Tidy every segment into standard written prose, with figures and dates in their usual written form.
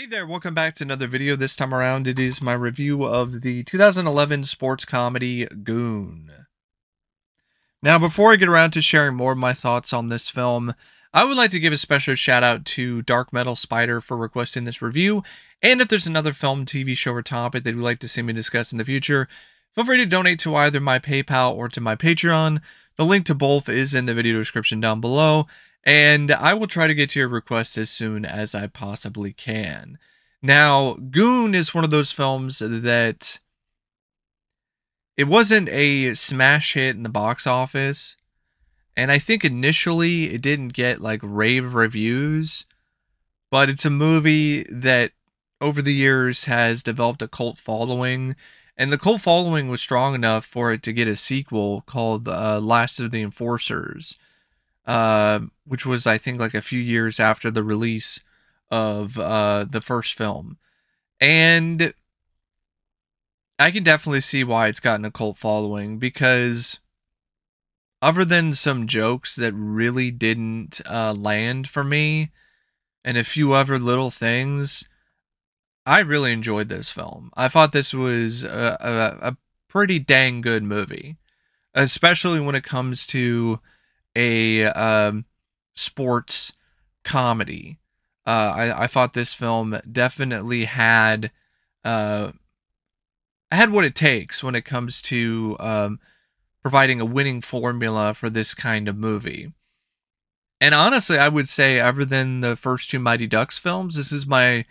Hey there, welcome back to another video. This time around, it is my review of the 2011 sports comedy, Goon. Now, before I get around to sharing more of my thoughts on this film, I would like to give a special shout out to Dark Metal Spider for requesting this review, and if there's another film, TV show, or topic that you'd like to see me discuss in the future, feel free to donate to either my PayPal or to my Patreon. The link to both is in the video description down below, and I will try to get to your requests as soon as I possibly can. Now, Goon is one of those films that it wasn't a smash hit in the box office, and I think initially it didn't get like rave reviews, but it's a movie that over the years has developed a cult following, and the cult following was strong enough for it to get a sequel called Last of the Enforcers. Which was, I think, like a few years after the release of the first film. And I can definitely see why it's gotten a cult following, because other than some jokes that really didn't land for me, and a few other little things, I really enjoyed this film. I thought this was a pretty dang good movie, especially when it comes to a sports comedy. I thought this film definitely had what it takes when it comes to providing a winning formula for this kind of movie. And honestly, I would say, other than the first two Mighty Ducks films, this is my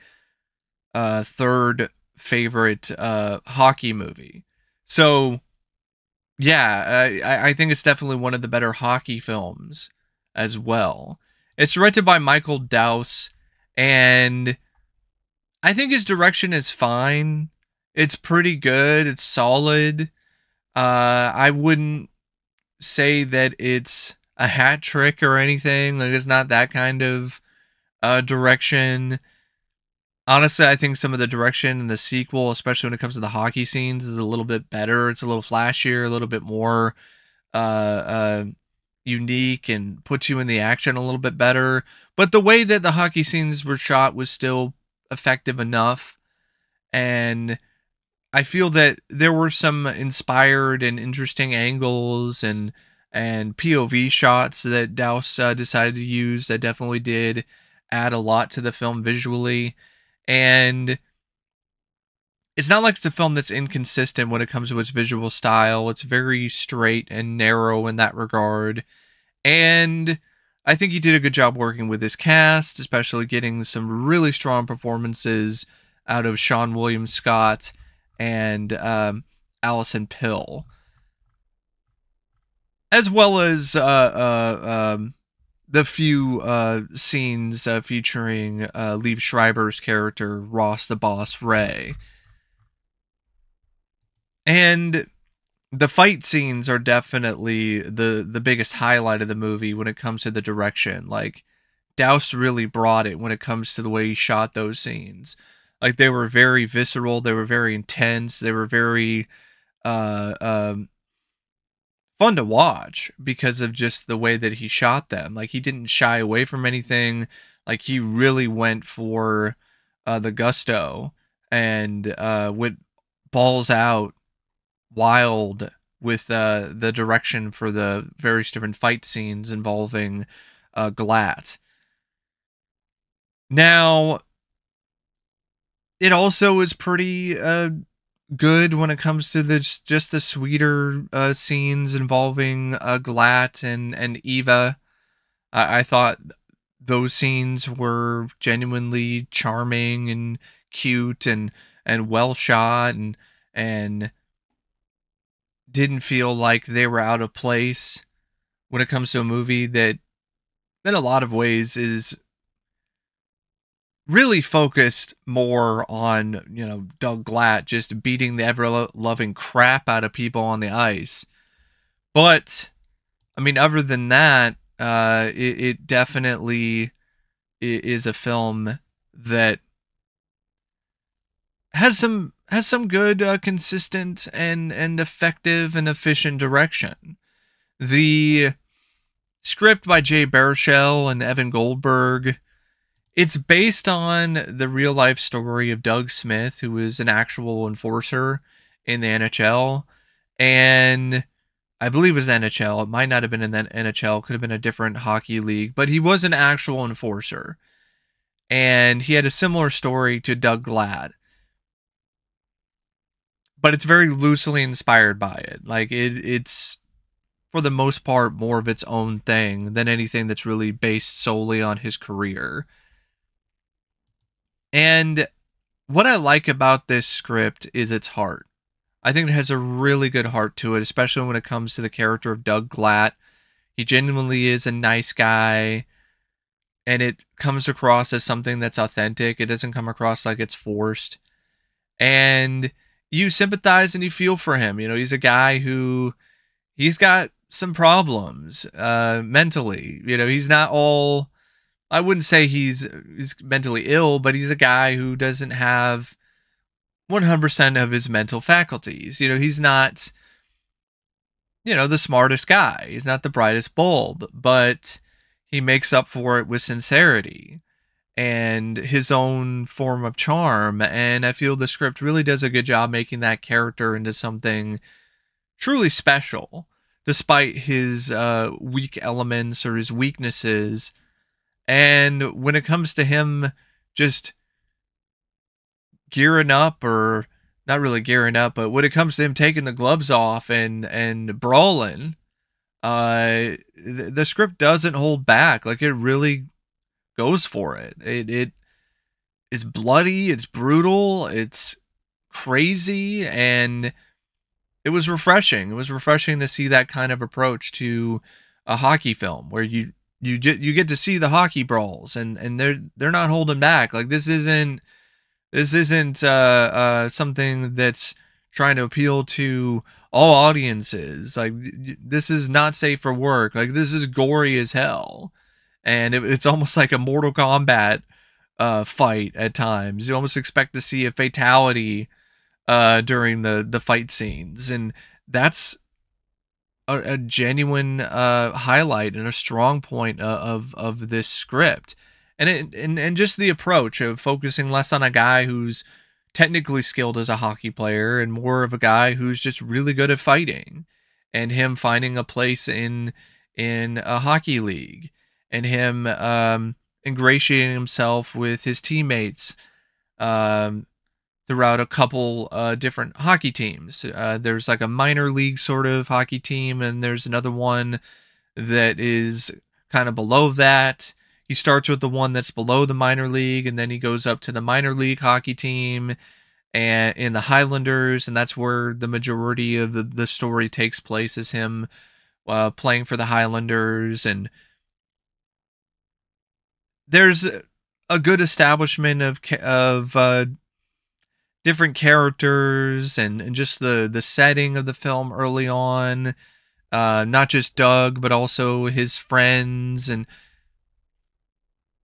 third favorite hockey movie. So yeah, I think it's definitely one of the better hockey films as well. It's directed by Michael Dowse, and I think his direction is fine. It's pretty good. It's solid. I wouldn't say that it's a hat trick or anything. Like, it's not that kind of direction. Honestly, I think some of the direction in the sequel, especially when it comes to the hockey scenes, is a little bit better. It's a little flashier, a little bit more unique, and puts you in the action a little bit better. But the way that the hockey scenes were shot was still effective enough. And I feel that there were some inspired and interesting angles and POV shots that Dowse decided to use that definitely did add a lot to the film visually. And it's not like it's a film that's inconsistent when it comes to its visual style. It's very straight and narrow in that regard. And I think he did a good job working with his cast, especially getting some really strong performances out of Seann William Scott and Alison Pill, as well as the few scenes featuring Liev Schreiber's character, Ross the Boss Ray. And the fight scenes are definitely the biggest highlight of the movie when it comes to the direction. Like, Dowse really brought it when it comes to the way he shot those scenes. Like, they were very visceral, they were very intense, they were very fun to watch because of just the way that he shot them. Like, he didn't shy away from anything. Like, he really went for the gusto and went balls out wild with the direction for the various different fight scenes involving Glatt. Now, it also is pretty good when it comes to just the sweeter scenes involving Glatt and Eva. I thought those scenes were genuinely charming and cute and well shot, and didn't feel like they were out of place when it comes to a movie that in a lot of ways is really focused more on, you know, Doug Glatt just beating the ever-loving crap out of people on the ice. But, I mean, other than that, it definitely is a film that has some good, consistent and effective and efficient direction. The script by Jay Baruchel and Evan Goldberg It's based on the real life story of Doug Smith, who was an actual enforcer in the NHL. And I believe it was NHL. It might not have been in the NHL, could have been a different hockey league, but he was an actual enforcer. And he had a similar story to Doug Glad. But it's very loosely inspired by it. Like it's for the most part more of its own thing than anything that's really based solely on his career. And what I like about this script is its heart. I think it has a really good heart to it, especially when it comes to the character of Doug Glatt. He genuinely is a nice guy, and it comes across as something that's authentic. It doesn't come across like it's forced. And you sympathize and you feel for him. You know, he's a guy who he's got some problems mentally. You know, he's not all, I wouldn't say he's mentally ill, but he's a guy who doesn't have 100% of his mental faculties. You know, he's not, you know, the smartest guy. He's not the brightest bulb, but he makes up for it with sincerity and his own form of charm. And I feel the script really does a good job making that character into something truly special, despite his weak elements or his weaknesses. And when it comes to him just gearing up, or not really gearing up, but when it comes to him taking the gloves off and brawling, the script doesn't hold back. Like, it really goes for it. It is bloody, it's brutal, it's crazy, and it was refreshing. It was refreshing to see that kind of approach to a hockey film where you get to see the hockey brawls, and they're not holding back. Like, this isn't something that's trying to appeal to all audiences. Like, this is not safe for work. Like, this is gory as hell, and it's almost like a Mortal Kombat fight at times. You almost expect to see a fatality during the fight scenes, and that's a genuine highlight and a strong point of this script. And just the approach of focusing less on a guy who's technically skilled as a hockey player and more of a guy who's just really good at fighting, and him finding a place in a hockey league, and him ingratiating himself with his teammates throughout a couple different hockey teams. There's like a minor league sort of hockey team, and there's another one that is kind of below that. He starts with the one that's below the minor league, and then he goes up to the minor league hockey team and in the Highlanders, and that's where the majority of the story takes place, is him playing for the Highlanders. And there's a good establishment of different characters and just the setting of the film early on. Not just Doug, but also his friends and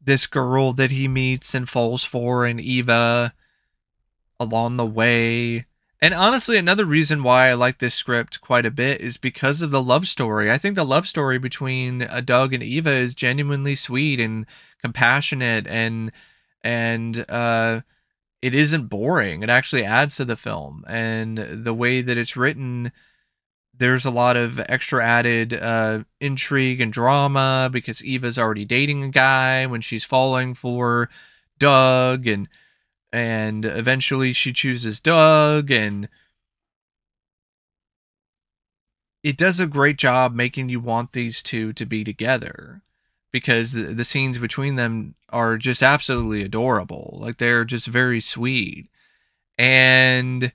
this girl that he meets and falls for, and Eva along the way. And honestly, another reason why I like this script quite a bit is because of the love story. I think the love story between Doug and Eva is genuinely sweet and compassionate, and it isn't boring. It actually adds to the film, and the way that it's written, there's a lot of extra added intrigue and drama because Eva's already dating a guy when she's falling for Doug, and eventually she chooses Doug, and it does a great job making you want these two to be together, because the scenes between them are just absolutely adorable. Like, they're just very sweet. And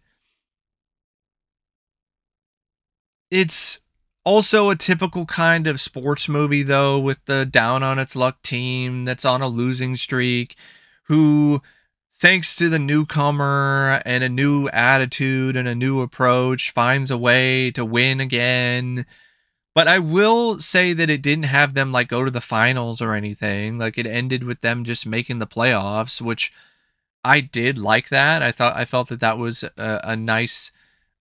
it's also a typical kind of sports movie, though, with the down on its luck team that's on a losing streak, who, thanks to the newcomer and a new attitude and a new approach, finds a way to win again. But I will say that it didn't have them like go to the finals or anything. Like, it ended with them just making the playoffs, which I did like that. I felt that was a nice,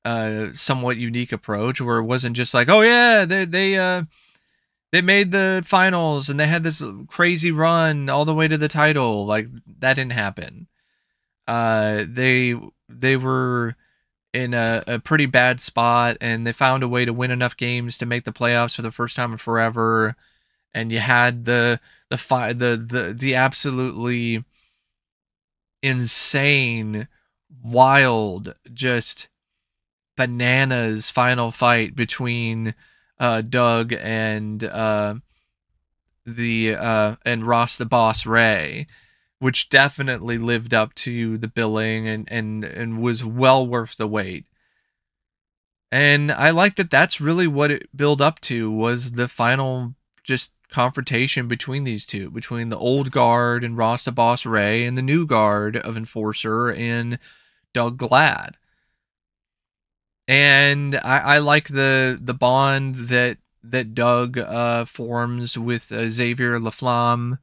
somewhat unique approach, where it wasn't just like, oh yeah, They made the finals and they had this crazy run all the way to the title. Like, that didn't happen. They were in a pretty bad spot, and they found a way to win enough games to make the playoffs for the first time in forever. And you had the absolutely insane, wild, just bananas final fight between Doug and Ross the Boss Ray, which definitely lived up to the billing and was well worth the wait. And I like that that's really what it built up to, was the final just confrontation between these two, between the old guard and Ross the Boss Ray and the new guard of Enforcer and Doug Glad. And I like the bond that Doug forms with Xavier Laflamme,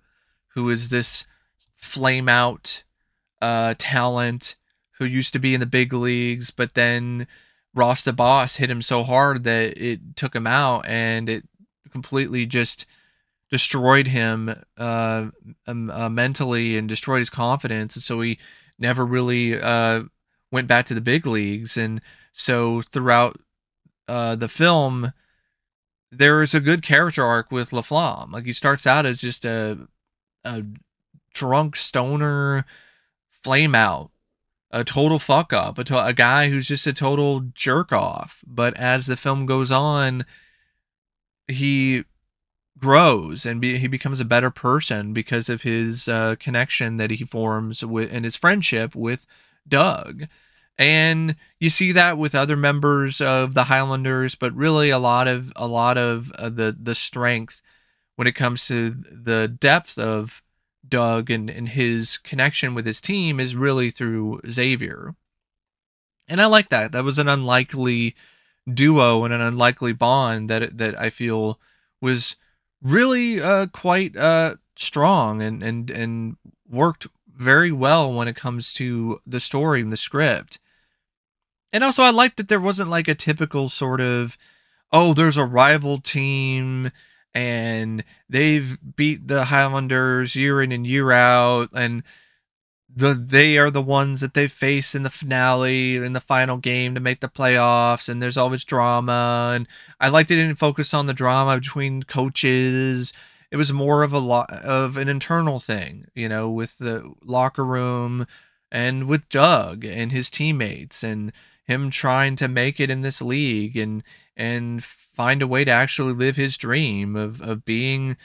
who is this flame out talent who used to be in the big leagues, but then Ross the Boss hit him so hard that it took him out, and it completely just destroyed him mentally and destroyed his confidence, and so he never really went back to the big leagues. And so throughout the film, there is a good character arc with Laflamme. Like, he starts out as just a drunk stoner flame out, a total fuck up, a guy who's just a total jerk off. But as the film goes on, he grows and he becomes a better person because of his connection that he forms with and his friendship with Doug. And you see that with other members of the Highlanders, but really a lot of the strength when it comes to the depth of Doug and his connection with his team is really through Xavier. And I like that. That was an unlikely duo and an unlikely bond that I feel was really quite strong and worked very well when it comes to the story and the script. And also, I like that there wasn't like a typical sort of, oh, there's a rival team and they've beat the Highlanders year in and year out, and they are the ones that they face in the finale, in the final game to make the playoffs, and there's always drama. And I liked they didn't focus on the drama between coaches. It was more of a lot of an internal thing, with the locker room and with Doug and his teammates and him trying to make it in this league and find a way to actually live his dream of being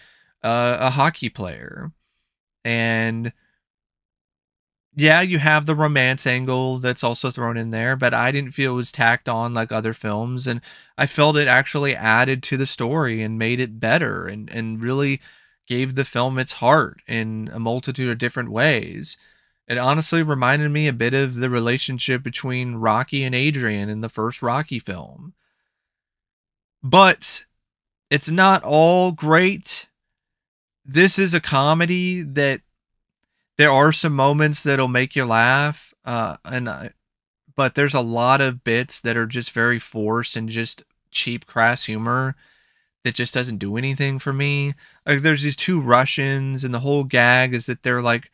a hockey player. And yeah, you have the romance angle that's also thrown in there, but I didn't feel it was tacked on like other films, and I felt it actually added to the story and made it better and really gave the film its heart in a multitude of different ways. It honestly reminded me a bit of the relationship between Rocky and Adrian in the first Rocky film. But it's not all great. This is a comedy that there are some moments that'll make you laugh, but there's a lot of bits that are just very forced and just cheap, crass humor that just doesn't do anything for me. Like, there's these two Russians, and the whole gag is that they're like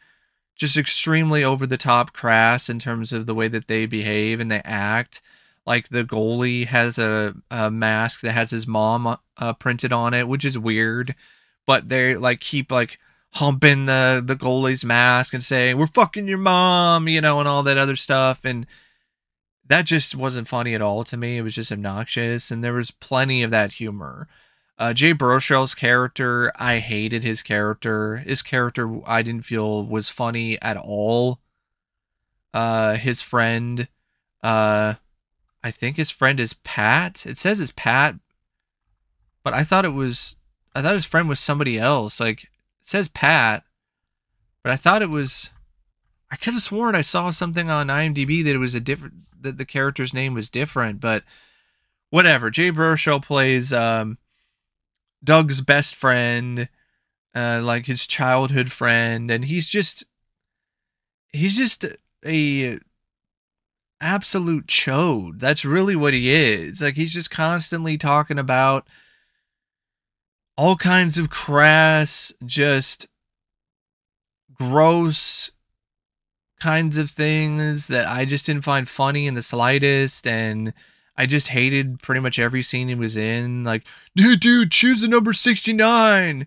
just extremely over the top crass in terms of the way that they behave and they act. Like, the goalie has a mask that has his mom printed on it, which is weird, but they like keep like humping the goalie's mask and saying, "We're fucking your mom," and all that other stuff. And that just wasn't funny at all to me. It was just obnoxious, and there was plenty of that humor. Jay Baruchel's character, I hated his character. His character, I didn't feel was funny at all. His friend, I think his friend is Pat. It says it's Pat, but I thought his friend was somebody else. Like, it says Pat, but I thought I could have sworn I saw something on IMDb that it was that the character's name was different, but whatever. Jay Baruchel plays Doug's best friend, like his childhood friend, and he's just a absolute chode. That's really what he is. Like, he's just constantly talking about all kinds of crass, just gross kinds of things that I just didn't find funny in the slightest, and I just hated pretty much every scene he was in. Like, dude, choose the number 69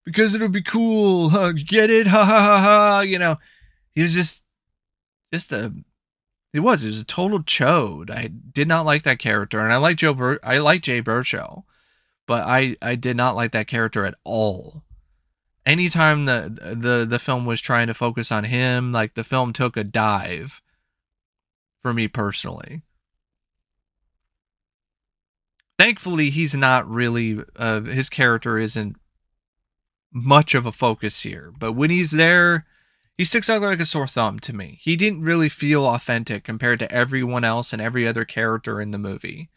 because it'll be cool. Get it? Ha ha ha ha. You know, he was just a. He was a total chode. I did not like that character, and I like I like Jay Baruchel, but I did not like that character at all. Anytime the film was trying to focus on him, like, the film took a dive for me personally. Thankfully, he's not really his character isn't much of a focus here, but when he's there, he sticks out like a sore thumb to me. He didn't really feel authentic compared to everyone else and every other character in the movie.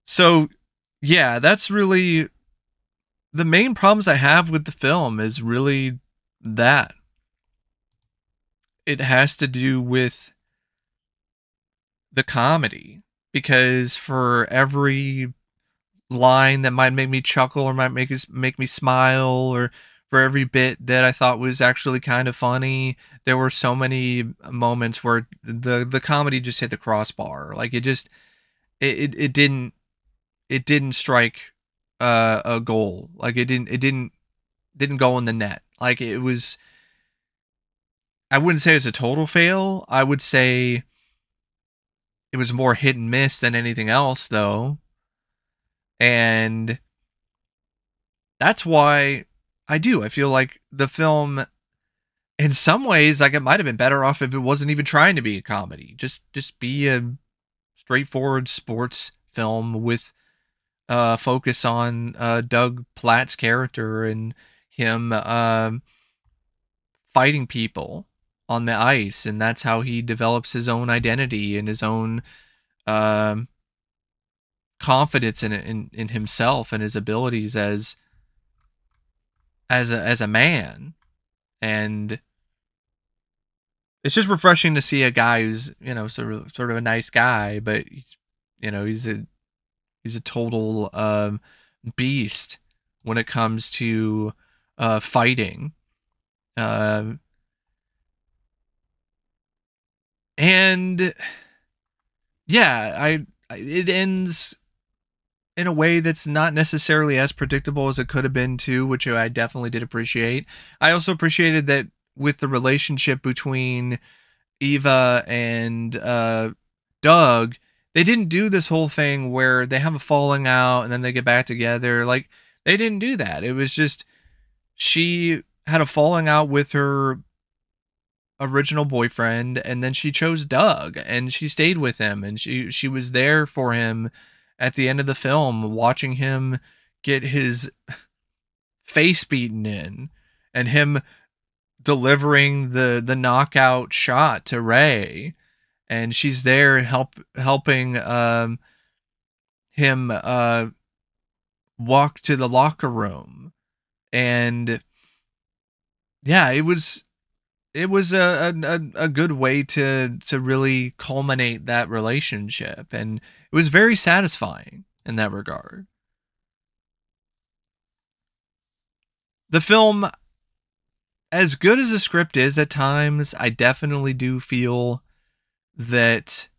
So, yeah, that's really the main problems I have with the film is really that. It has to do with the comedy, because for every line that might make me chuckle or might make me smile, or for every bit that I thought was actually kind of funny, there were so many moments where the comedy just hit the crossbar. Like, it didn't strike a goal. Like, it didn't go in the net. Like, it was, I wouldn't say it was a total fail. I would say it was more hit and miss than anything else, though. And that's why I feel like the film, in some ways, like, it might have been better off if it wasn't even trying to be a comedy. Just be a straightforward sports film with focus on Doug Platt's character and him fighting people on the ice, and that's how he develops his own identity and his own confidence in himself and his abilities as a man. And it's just refreshing to see a guy who's, you know, sort of a nice guy, but he's a total beast when it comes to fighting. And yeah, it ends in a way that's not necessarily as predictable as it could have been too, which I definitely did appreciate. I also appreciated that with the relationship between Eva and Doug, they didn't do this whole thing where they have a falling out and then they get back together. Like, they didn't do that. It was just, she had a falling out with her original boyfriend, and then she chose Doug and she stayed with him, and she was there for him at the end of the film, watching him get his face beaten in and him delivering the knockout shot to Ray, and she's there helping him walk to the locker room. And yeah, it was a good way to really culminate that relationship, and it was very satisfying in that regard. The film, as good as the script is at times, I definitely do feel that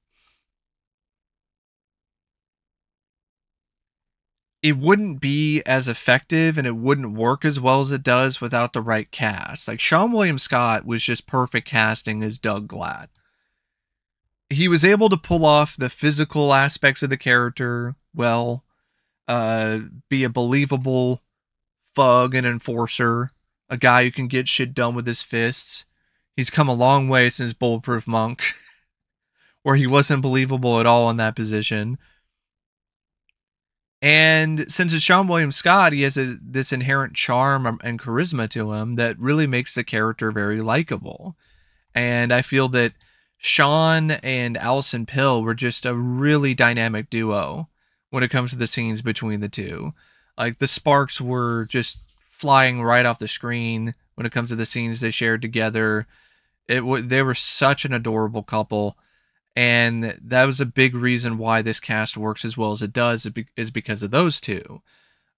it wouldn't be as effective and it wouldn't work as well as it does without the right cast. Like, Seann William Scott was just perfect casting as Doug Glatt. He was able to pull off the physical aspects of the character well, be a believable thug and enforcer, a guy who can get shit done with his fists. He's come a long way since Bulletproof Monk, where he wasn't believable at all in that position. And since it's Seann William Scott, he has this inherent charm and charisma to him that really makes the character very likable. And I feel that Seann and Alison Pill were just a really dynamic duo when it comes to the scenes between the two. Like, the sparks were just flying right off the screen when it comes to the scenes they shared together. They were such an adorable couple. And that was a big reason why this cast works as well as it does, is because of those two.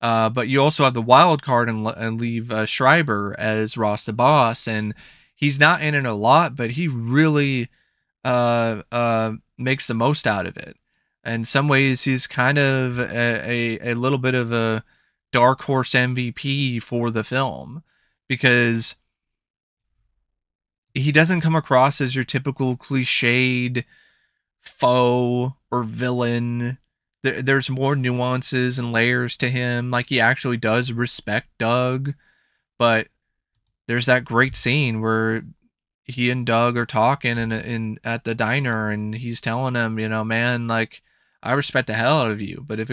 But you also have the wild card and Liev Schreiber as Ross the Boss, and he's not in it a lot, but he really makes the most out of it. In some ways, he's kind of a little bit of a dark horse MVP for the film, because he doesn't come across as your typical cliched foe or villain. There's more nuances and layers to him. Like, he actually does respect Doug, but there's that great scene where he and Doug are talking in at the diner, and he's telling him, you know, man, like, I respect the hell out of you, but if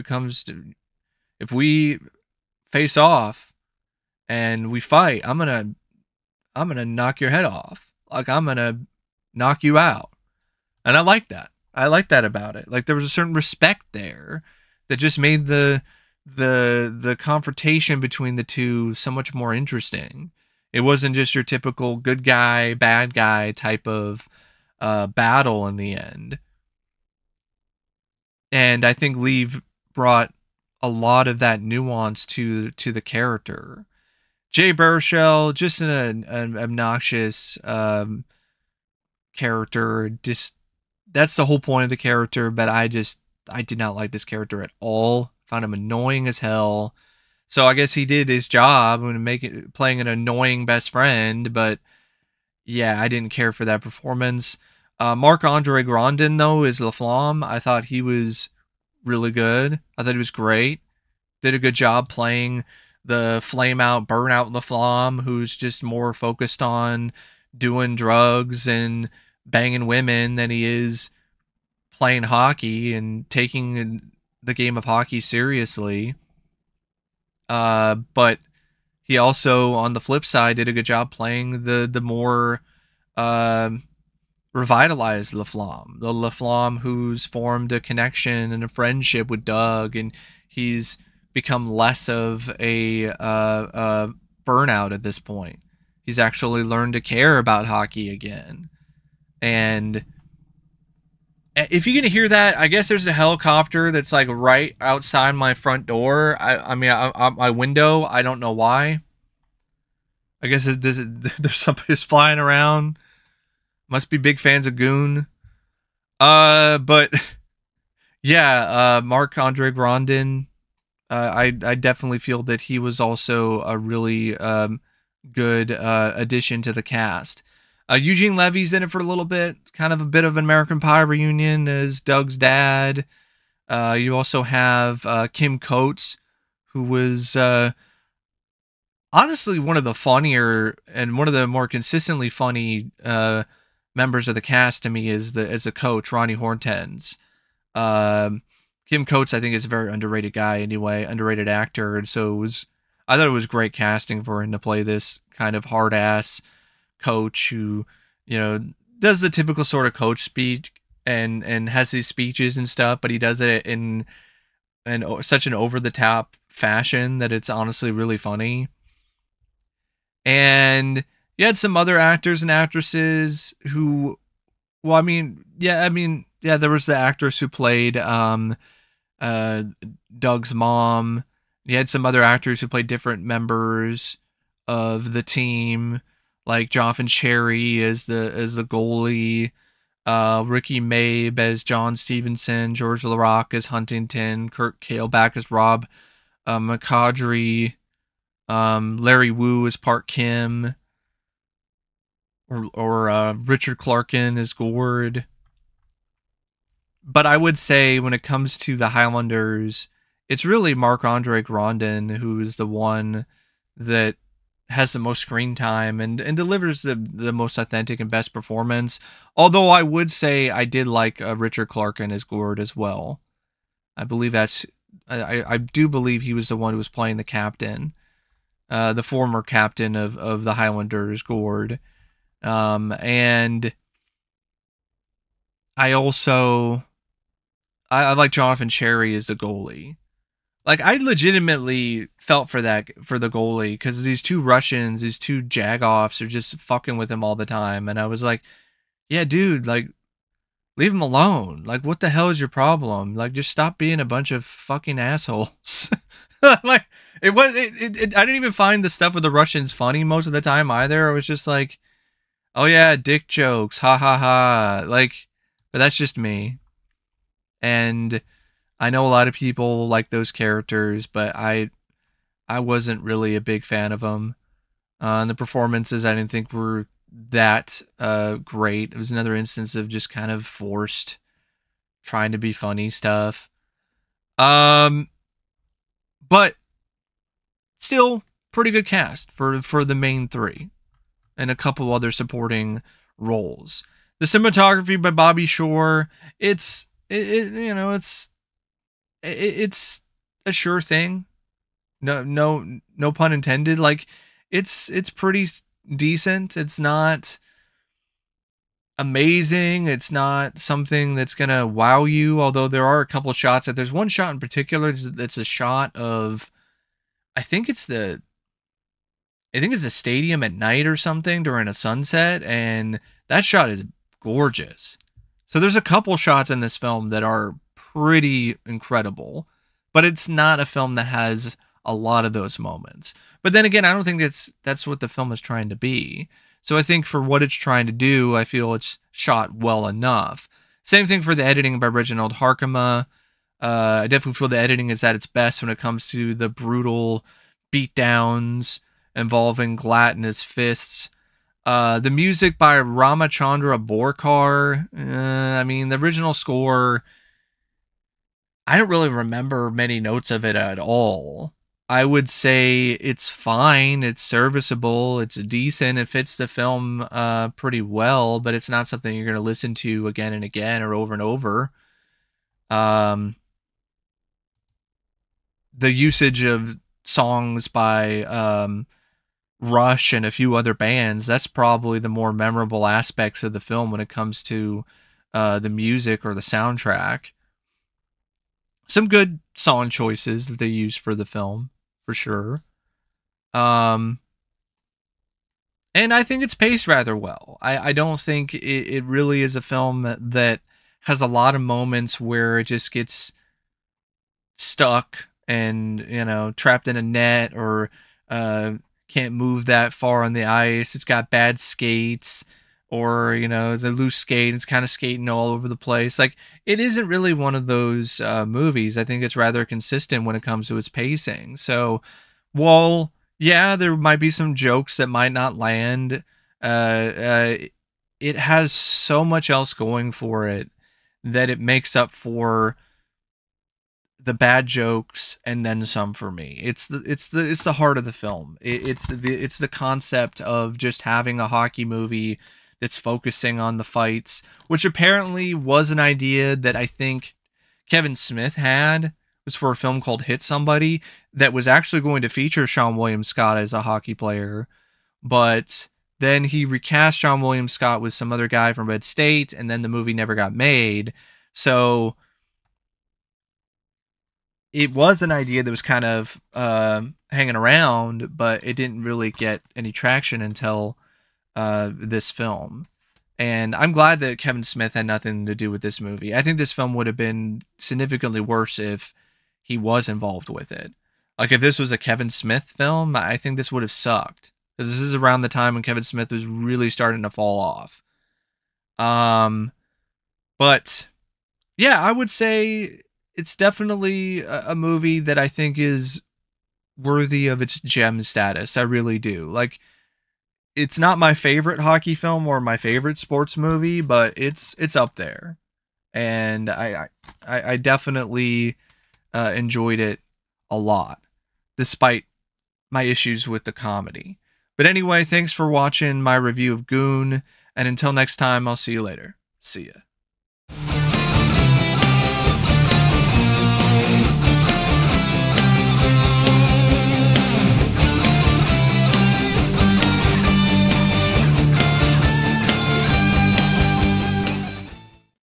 we face off and we fight, I'm gonna knock your head off. Like, I'm gonna knock you out. And I like that. I like that about it. Like, there was a certain respect there that just made the confrontation between the two so much more interesting. It wasn't just your typical good guy, bad guy type of battle in the end. And I think Liev brought a lot of that nuance to the character. Jay Baruchel, just an obnoxious character. Just, that's the whole point of the character, but I did not like this character at all. Found him annoying as hell. So I guess he did his job and playing an annoying best friend, but yeah, I didn't care for that performance. Marc-André Grondin, though, is Laflamme. I thought he was really good. I thought he was great. Did a good job playing the flame out, burnout Laflamme, who's just more focused on doing drugs and banging women than he is playing hockey and taking the game of hockey seriously. But he also, on the flip side, did a good job playing the more revitalized Laflamme, the Laflamme who's formed a connection and a friendship with Doug, and he's become less of a burnout at this point. He's actually learned to care about hockey again. And if you can hear that, I guess there's a helicopter that's like right outside my front door. I mean, my window. I don't know why. I guess there's somebody who's flying around. Must be big fans of Goon. But yeah, Marc-André Grondin. I definitely feel that he was also a really good addition to the cast. Eugene Levy's in it for a little bit, kind of a bit of an American Pie reunion as Doug's dad. You also have Kim Coates, who was honestly one of the funnier and one of the more consistently funny members of the cast to me as the coach, Ronnie Hortense. Kim Coates, I think, is a very underrated guy anyway, underrated actor, and so I thought it was great casting for him to play this kind of hard ass coach who, you know, does the typical sort of coach speech and has these speeches and stuff, but he does it in such an over the top fashion that it's honestly really funny. And you had some other actors and actresses who, well, I mean, there was the actress who played Doug's mom. You had some other actors who played different members of the team, like Jonathan Cherry as the goalie, Ricky Mabe as John Stevenson, George LaRocque as Huntington, Kurt Kaleback as Rob McCaudry, Larry Wu as Park Kim, or Richard Clarkin as Gord. But I would say when it comes to the Highlanders, it's really Marc-André Grondin who is the one that has the most screen time and delivers the most authentic and best performance. Although I would say I did like Richard Clarkin as Gord as well. I believe I do believe he was the one who was playing the captain, the former captain of the Highlanders, Gord. And I also I like Jonathan Cherry as the goalie. Like, I legitimately felt for the goalie, because these two Russians, these two jagoffs, are just fucking with him all the time, and I was like, yeah, dude, like, leave him alone. Like, what the hell is your problem? Like, just stop being a bunch of fucking assholes. Like, I didn't even find the stuff with the Russians funny most of the time either. It was just like, oh yeah, dick jokes, ha ha ha. Like, but that's just me. And I know a lot of people like those characters, but I wasn't really a big fan of them. And the performances I didn't think were that great. It was another instance of just kind of forced trying to be funny stuff. But still pretty good cast for the main three and a couple other supporting roles. The cinematography by Bobby Shore, it's a sure thing. No pun intended. Like, it's pretty decent. It's not amazing. It's not something that's gonna wow you. Although there are a couple of shots. There's one shot in particular that's a shot of, I think it's the stadium at night or something during a sunset, and that shot is gorgeous. So there's a couple shots in this film that are pretty incredible, but it's not a film that has a lot of those moments. But then again, I don't think that's what the film is trying to be. So I think for what it's trying to do, I feel it's shot well enough. Same thing for the editing by Reginald Harkema. I definitely feel the editing is at its best when it comes to the brutal beatdowns involving Glatt and his fists. The music by Ramachandra Borkar. I mean, the original score, I don't really remember many notes of it at all. I would say it's fine, it's serviceable, it's decent, it fits the film pretty well, but it's not something you're going to listen to again and again or over and over. The usage of songs by Rush and a few other bands, that's probably the more memorable aspects of the film when it comes to the music or the soundtrack. Some good song choices that they used for the film, for sure. And I think it's paced rather well. I don't think it really is a film that has a lot of moments where it just gets stuck and, trapped in a net or can't move that far on the ice. It's got bad skates, or it's a loose skate. It's kind of skating all over the place. Like, it isn't really one of those movies. I think it's rather consistent when it comes to its pacing. So while there might be some jokes that might not land, it has so much else going for it that it makes up for the bad jokes and then some for me. It's the heart of the film. It's the concept of just having a hockey movie that's focusing on the fights, which apparently was an idea that I think Kevin Smith had. It was for a film called Hit Somebody that was actually going to feature Seann William Scott as a hockey player, but then he recast Seann William Scott with some other guy from Red State, and then the movie never got made. So it was an idea that was kind of hanging around, but it didn't really get any traction until this film. And I'm glad that Kevin Smith had nothing to do with this movie. I think this film would have been significantly worse if he was involved with it. Like, if this was a Kevin Smith film, I think this would have sucked. Because this is around the time when Kevin Smith was really starting to fall off. But yeah, I would say it's definitely a movie that I think is worthy of its gem status. I really do. Like, it's not my favorite hockey film or my favorite sports movie, but it's up there. And I definitely enjoyed it a lot, despite my issues with the comedy. But anyway, thanks for watching my review of Goon, and until next time, I'll see you later. See ya.